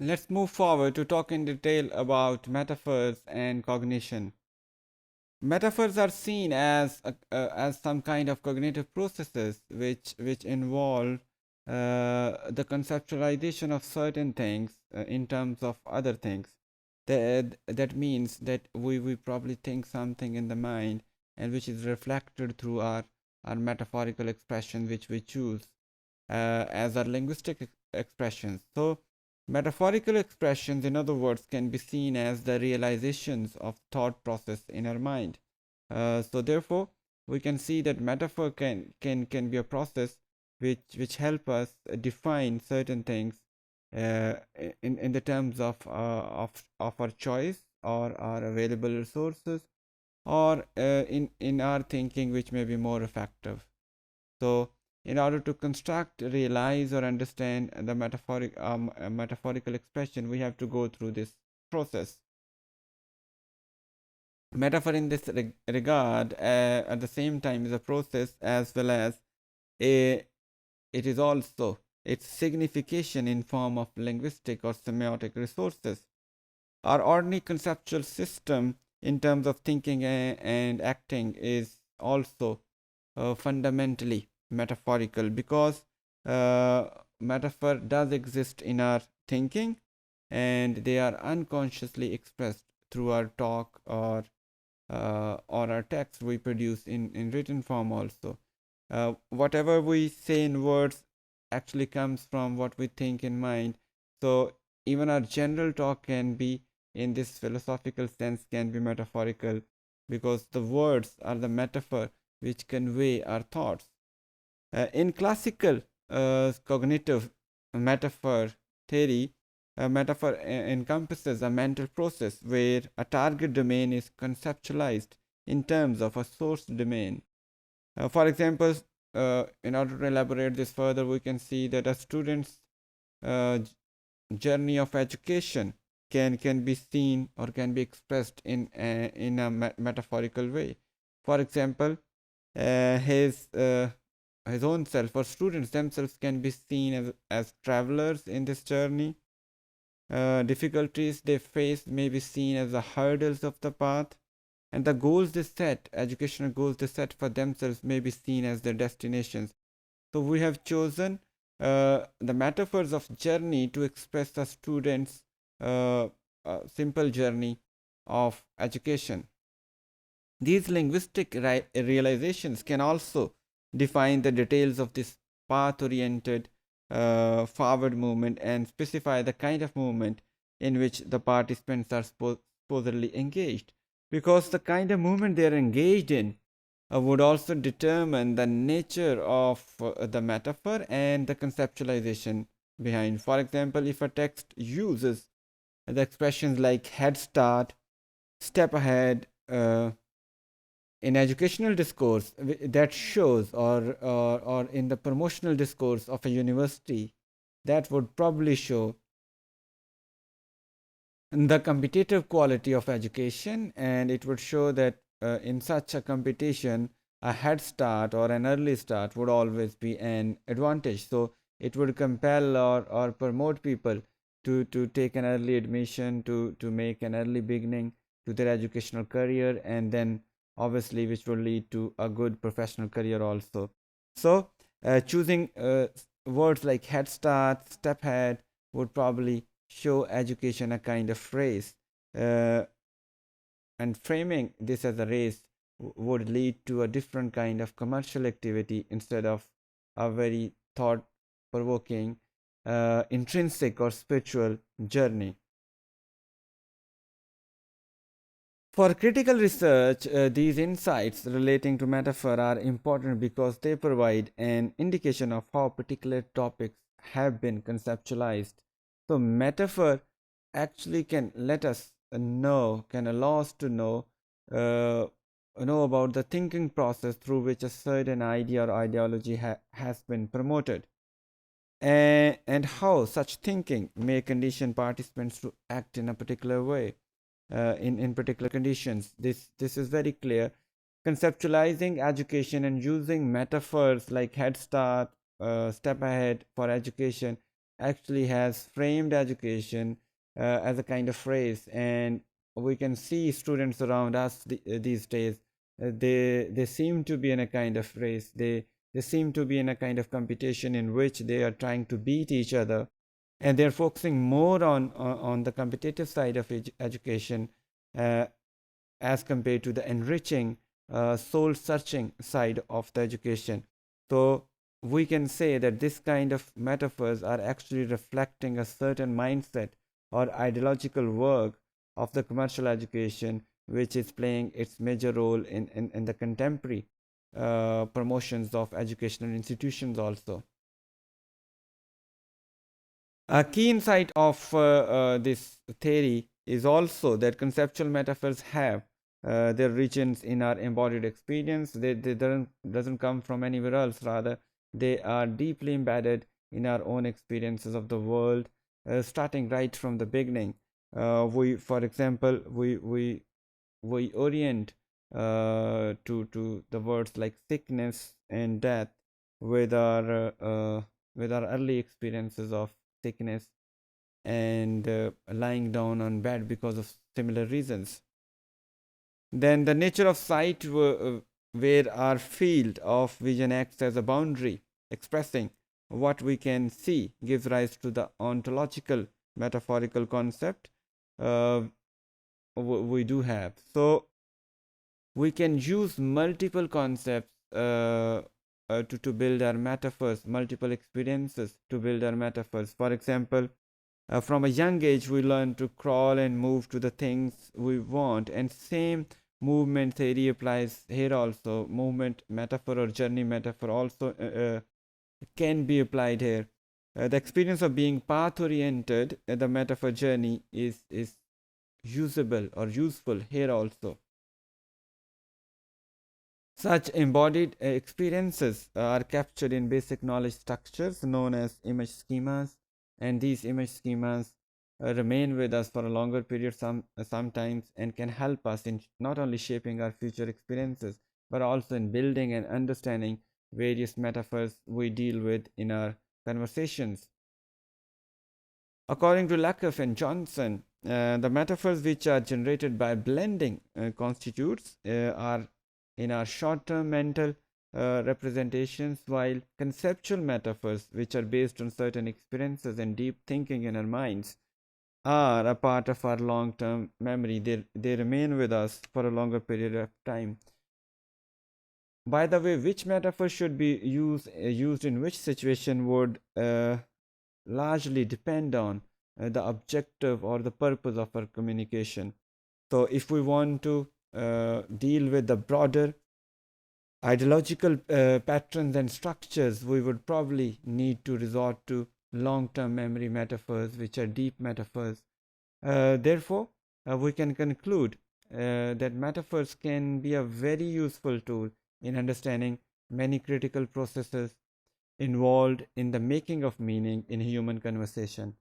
let's move forward to talk in detail about metaphors and cognition. Metaphors are seen as some kind of cognitive processes which involve the conceptualization of certain things in terms of other things. That means that we probably think something in the mind and which is reflected through our metaphorical expression which we choose as our linguistic expressions. So metaphorical expressions, in other words, can be seen as the realizations of thought process in our mind. So therefore, we can see that metaphor can be a process which help us define certain things in the terms of our choice or our available resources, or in our thinking which may be more effective. So in order to construct, realize, or understand the metaphorical expression, we have to go through this process. Metaphor in this regard at the same time is a process as well as a it is also its signification in form of linguistic or semiotic resources. Our ordinary conceptual system in terms of thinking and acting is also fundamentally metaphorical, because metaphor does exist in our thinking and they are unconsciously expressed through our talk or our text we produce in written form also. Whatever we say in words actually comes from what we think in mind. So even our general talk can be, in this philosophical sense, can be metaphorical, because the words are the metaphor which convey our thoughts. In classical cognitive metaphor theory, a metaphor encompasses a mental process where a target domain is conceptualized in terms of a source domain. For example, in order to elaborate this further, we can see that a student's uh, journey of education can be seen or can be expressed in a metaphorical way. For example, his own self or students themselves can be seen as travelers in this journey. Difficulties they face may be seen as the hurdles of the path, and the goals they set, educational goals they set for themselves, may be seen as their destinations. So we have chosen the metaphors of journey to express the students' simple journey of education. These linguistic realizations can also define the details of this path oriented forward movement and specify the kind of movement in which the participants are supposedly engaged. Because the kind of movement they are engaged in would also determine the nature of the metaphor and the conceptualization behind. For example, if a text uses the expressions like head start, step ahead, in educational discourse that shows, or in the promotional discourse of a university, that would probably show the competitive quality of education, and it would show that in such a competition a head start or an early start would always be an advantage. So it would compel or promote people to take an early admission, to make an early beginning to their educational career, and then obviously which will lead to a good professional career also. So choosing words like head start, step ahead would probably show education a kind of race, uh, and framing this as a race would lead to a different kind of commercial activity instead of a very thought provoking intrinsic or spiritual journey. For critical research, these insights relating to metaphor are important because they provide an indication of how particular topics have been conceptualized. So, metaphor actually can let us know, can allow us to uh, know about the thinking process through which a certain idea or ideology has been promoted, and how such thinking may condition participants to act in a particular way in particular conditions. This is very clear. Conceptualizing education and using metaphors like head start, step ahead for education actually has framed education as a kind of race, and we can see students around us these days. They seem to be in a kind of race. They seem to be in a kind of competition in which they are trying to beat each other, and they're focusing more on the competitive side of education uh, as compared to the enriching, soul searching side of the education. So we can say that this kind of metaphors are actually reflecting a certain mindset or ideological work of the commercial education, which is playing its major role in the contemporary promotions of educational institutions also. A key insight of this theory is also that conceptual metaphors have their origins in our embodied experience. They doesn't come from anywhere else. Rather, they are deeply embedded in our own experiences of the world, starting right from the beginning. For example, we orient to the words like sickness and death with our early experiences of sickness and lying down on bed because of similar reasons. Then the nature of sight, where our field of vision acts as a boundary expressing what we can see, gives rise to the ontological metaphorical concept we do have. So we can use multiple concepts to build our metaphors, multiple experiences to build our metaphors. For example, from a young age, we learn to crawl and move to the things we want, and same movement theory applies here also. Movement metaphor or journey metaphor also can be applied here. The experience of being path oriented, the metaphor journey is usable or useful here also. Such embodied experiences are captured in basic knowledge structures known as image schemas, and these image schemas remain with us for a longer period sometimes, and can help us in not only shaping our future experiences but also in building and understanding various metaphors we deal with in our conversations. According to Lakoff and Johnson, the metaphors which are generated by blending constitutes are in our short-term mental representations, while conceptual metaphors, which are based on certain experiences and deep thinking in our minds, are a part of our long-term memory. They remain with us for a longer period of time. By the way, which metaphor should be used in which situation would largely depend on the objective or the purpose of our communication. So, if we want to deal with the broader ideological patterns and structures, we would probably need to resort to long term memory metaphors, which are deep metaphors. Therefore, we can conclude that metaphors can be a very useful tool in understanding many critical processes involved in the making of meaning in human conversation.